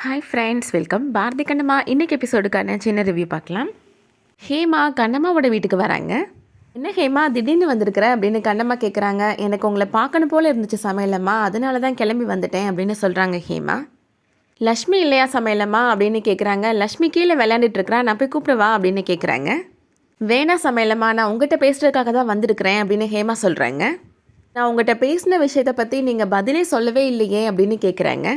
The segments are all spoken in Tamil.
Hi friends, welcome. Bharathi Kannamma இன்றைக்கி எபிசோடுக்கான சின்ன ரிவ்யூ பார்க்கலாம். ஹேமா கண்ணம்மாவோட வீட்டுக்கு வராங்க. என்ன ஹேமா திடீர்னு வந்திருக்கிற அப்படின்னு கண்ணம்மா கேட்குறாங்க. எனக்கு உங்களை பார்க்கணும் போல் இருந்துச்சு சமையலம்மா, அதனால தான் கிளம்பி வந்துட்டேன் அப்படின்னு சொல்கிறாங்க ஹேமா. லக்ஷ்மி இல்லையா சமையலம்மா அப்படின்னு கேட்குறாங்க. லக்ஷ்மி கீழே விளையாண்டுட்டு இருக்கிறா, நான் போய் கூப்பிடுவா அப்படின்னு கேட்குறாங்க. வேணா சமையலம்மா, நான் உங்கள்கிட்ட பேசுகிறதுக்காக தான் வந்திருக்கிறேன் அப்படின்னு ஹேமா சொல்கிறாங்க. நான் உங்கள்கிட்ட பேசின விஷயத்தை பற்றி நீங்கள் பதிலே சொல்லவே இல்லையே அப்படின்னு கேட்குறாங்க.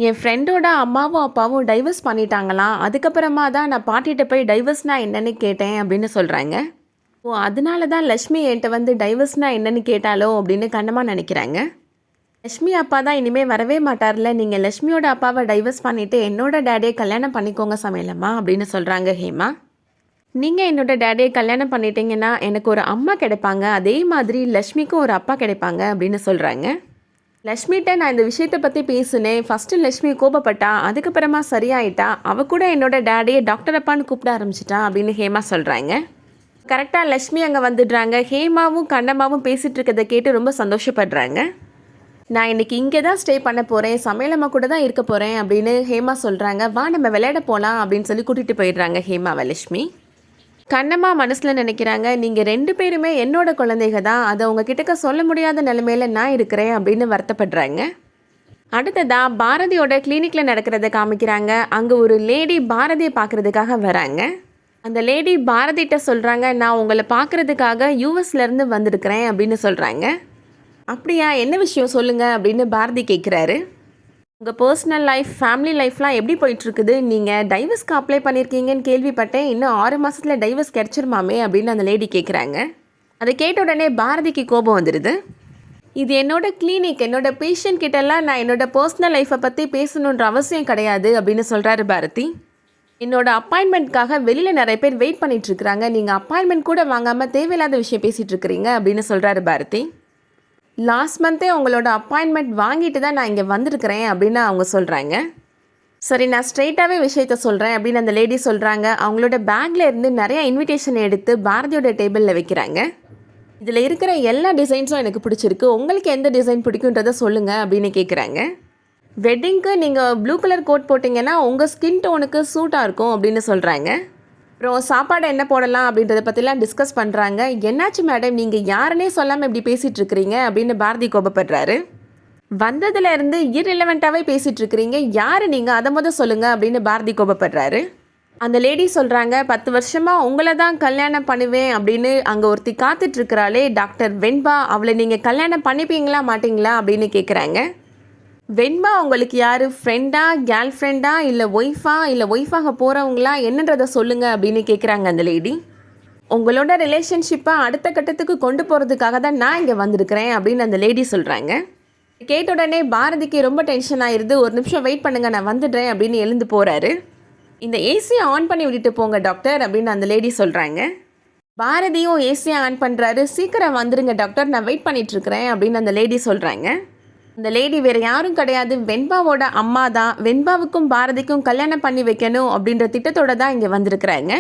என் ஃப்ரெண்டோட அம்மாவும் அப்பாவும் டைவர்ஸ் பண்ணிட்டாங்களாம், அதுக்கப்புறமா தான் நான் பாட்டிகிட்ட போய் டைவர்ஸ்னால் என்னென்னு கேட்டேன் அப்படின்னு சொல்கிறாங்க. ஓ, அதனால தான் லக்ஷ்மி என்கிட்ட வந்து டைவர்ஸ்னால் என்னென்னு கேட்டாலோ அப்படின்னு கண்ணம்மா நினைக்கிறாங்க. லக்ஷ்மி அப்பா தான் இனிமேல் வரவே மாட்டார்ல, நீங்கள் லக்ஷ்மியோட அப்பாவை டைவர்ஸ் பண்ணிவிட்டு என்னோட டேடியை கல்யாணம் பண்ணிக்கோங்க சமையலம்மா அப்படின்னு சொல்கிறாங்க ஹேமா. நீங்கள் என்னோட டேடியை கல்யாணம் பண்ணிட்டீங்கன்னா எனக்கு ஒரு அம்மா கிடைப்பாங்க, அதே மாதிரி லக்ஷ்மிக்கும் ஒரு அப்பா கிடைப்பாங்க அப்படின்னு சொல்கிறாங்க. லக்ஷ்மிகிட்ட நான் இந்த விஷயத்தை பற்றி பேசினேன். ஃபஸ்ட்டு லக்ஷ்மி கோபப்பட்டா, அதுக்கப்புறமா சரியாயிட்டா. அவள் கூட என்னோட டேடியை டாக்டர் அப்பான்னு கூப்பிட ஆரம்பிச்சிட்டா அப்படின்னு ஹேமா சொல்கிறாங்க. கரெக்டாக லக்ஷ்மி அங்கே வந்துடுறாங்க. ஹேமாவும் கண்ணம்மாவும் பேசிகிட்டு இருக்கிறத கேட்டு ரொம்ப சந்தோஷப்படுறாங்க. நான் இன்றைக்கி இங்கே தான் ஸ்டே பண்ண போகிறேன், சமையலம்மா கூட தான் இருக்க போகிறேன் அப்படின்னு ஹேமா சொல்கிறாங்க. வா நம்ம விளையாட போகலாம் அப்படின்னு சொல்லி கூட்டிகிட்டு போயிடுறாங்க ஹேமாவை லக்ஷ்மி. கண்ணம்மா மனசில் நினைக்கிறாங்க, நீங்கள் 2 பேருமே என்னோட குழந்தைங்க தான், அதை உங்ககிட்ட சொல்ல முடியாத நிலைமையில் நான் இருக்கிறேன் அப்படின்னு வருத்தப்படுறாங்க. அடுத்ததாக பாரதியோட கிளினிக்கில் நடக்கிறத காமிக்கிறாங்க. அங்கே ஒரு லேடி பாரதியை பார்க்குறதுக்காக வராங்க. அந்த லேடி பாரதிகிட்ட சொல்கிறாங்க, நான் உங்களை பார்க்குறதுக்காக யூஎஸ்லேருந்து வந்திருக்கிறேன் அப்படின்னு சொல்கிறாங்க. அப்படியா, என்ன விஷயம் சொல்லுங்கள் அப்படின்னு பாரதி கேட்குறாரு. உங்கள் பர்சனல் லைஃப், ஃபேமிலி லைஃப்லாம் எப்படி போயிட்டுருக்குது? நீங்கள் டைவர்ஸ்க்கு அப்ளை பண்ணியிருக்கீங்கன்னு கேள்விப்பட்டேன், இன்னும் 6 மாதத்தில் டைவர்ஸ் கிடச்சிருமாமே அப்படின்னு அந்த லேடி கேட்குறாங்க. அதை கேட்ட உடனே பாரதிக்கு கோபம் வந்துடுது. இது என்னோட கிளினிக், என்னோட பேஷண்ட் கிட்டலாம் நான் என்னோட பர்சனல் லைஃப்பை பற்றி பேசணுன்ற அவசியம் கிடையாது அப்படின்னு சொல்கிறாரு பாரதி. என்னோட அப்பாயின்மெண்ட்காக வெளியில் நிறைய பேர் வெயிட் பண்ணிகிட்ருக்குறாங்க, நீங்கள் அப்பாயின்மெண்ட் கூட வாங்காமல் தேவையில்லாத விஷயம் பேசிகிட்டு இருக்கிறீங்க அப்படின்னு சொல்கிறாரு பாரதி. லாஸ்ட் மந்த்தே உங்களோட அப்பாயின்மெண்ட் வாங்கிட்டு தான் நான் இங்கே வந்திருக்கிறேன் அப்படின்னு அவங்க சொல்கிறாங்க. சரி, நான் ஸ்ட்ரெயிட்டாகவே விஷயத்த சொல்கிறேன் அப்படின்னு அந்த லேடி சொல்கிறாங்க. அவங்களோட பேக்கில் இருந்து நிறையா இன்விடேஷன் எடுத்து பாரதியோட டேபிளில் வைக்கிறாங்க. இதில் இருக்கிற எல்லா டிசைன்ஸும் எனக்கு பிடிச்சிருக்கு, உங்களுக்கு எந்த டிசைன் பிடிக்குன்றதை சொல்லுங்கள் அப்படின்னு கேட்குறாங்க. வெட்டிங்க்கு நீங்கள் ப்ளூ கலர் கோட் போட்டிங்கன்னா உங்கள் ஸ்கின் டோனுக்கு சூட்டாக இருக்கும் அப்படின்னு சொல்கிறாங்க. அப்புறம் சாப்பாடு என்ன போடலாம் அப்படின்றத பற்றிலாம் டிஸ்கஸ் பண்ணுறாங்க. என்னாச்சு மேடம், நீங்கள் யாருன்னே சொல்லாமல் இப்படி பேசிகிட்டு இருக்கிறீங்க அப்படின்னு பாரதி கோபப்படுறாரு. வந்ததுலேருந்து இர்ரிலவெண்ட்டாகவே பேசிகிட்டு இருக்கிறீங்க, யார் நீங்கள், அதை சொல்லுங்கள் அப்படின்னு பாரதி கோபப்படுறாரு. அந்த லேடி சொல்கிறாங்க, 10 வருஷமாக உங்களை தான் கல்யாணம் பண்ணுவேன் அப்படின்னு அங்கே ஒருத்தி காத்துட்ருக்கிறாளே டாக்டர் வெண்பா, அவளை நீங்கள் கல்யாணம் பண்ணிப்பீங்களா மாட்டிங்களா அப்படின்னு கேட்குறாங்க. வெண்பா உங்களுக்கு யார், ஃப்ரெண்டா, கேர்ள் ஃப்ரெண்டா, இல்லை ஒய்ஃபா, இல்லை ஒய்ஃபாக போகிறவங்களா, என்னன்றதை சொல்லுங்கள் அப்படின்னு கேட்குறாங்க அந்த லேடி. உங்களோட ரிலேஷன்ஷிப்பை அடுத்த கட்டத்துக்கு கொண்டு போகிறதுக்காக தான் நான் இங்கே வந்திருக்கிறேன் அப்படின்னு அந்த லேடி சொல்கிறாங்க. கேட்ட உடனே பாரதிக்கு ரொம்ப டென்ஷன் ஆயிடுது. ஒரு நிமிஷம் வெயிட் பண்ணுங்கள், நான் வந்துடுறேன் அப்படின்னு எழுந்து போகிறாரு. இந்த ஏசியை ஆன் பண்ணி விட்டுட்டு போங்க டாக்டர் அப்படின்னு அந்த லேடி சொல்கிறாங்க. பாரதியும் ஏசியை ஆன் பண்ணுறாரு. சீக்கிரம் வந்துடுங்க டாக்டர், நான் வெயிட் பண்ணிகிட்ருக்கிறேன் அப்படின்னு அந்த லேடி சொல்கிறாங்க. அந்த லேடி வேறு யாரும் கிடையாது, வெண்பாவோட அம்மா தான். வெண்பாவுக்கும் பாரதிக்கும் கல்யாணம் பண்ணி வைக்கணும் அப்படின்ற திட்டத்தோடு தான் இங்கே வந்திருக்கிறாங்க.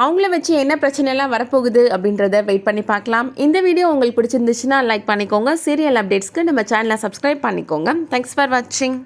அவங்கள வச்சு என்ன பிரச்சனைலாம் வரப்போகுது அப்படின்றத வெயிட் பண்ணி பார்க்கலாம். இந்த வீடியோ உங்களுக்கு பிடிச்சிருந்துச்சுன்னா லைக் பண்ணிக்கோங்க. சீரியல் அப்டேட்ஸ்க்கு நம்ம சேனலை சப்ஸ்கிரைப் பண்ணிக்கோங்க. தேங்க்ஸ் ஃபார் வாட்சிங்.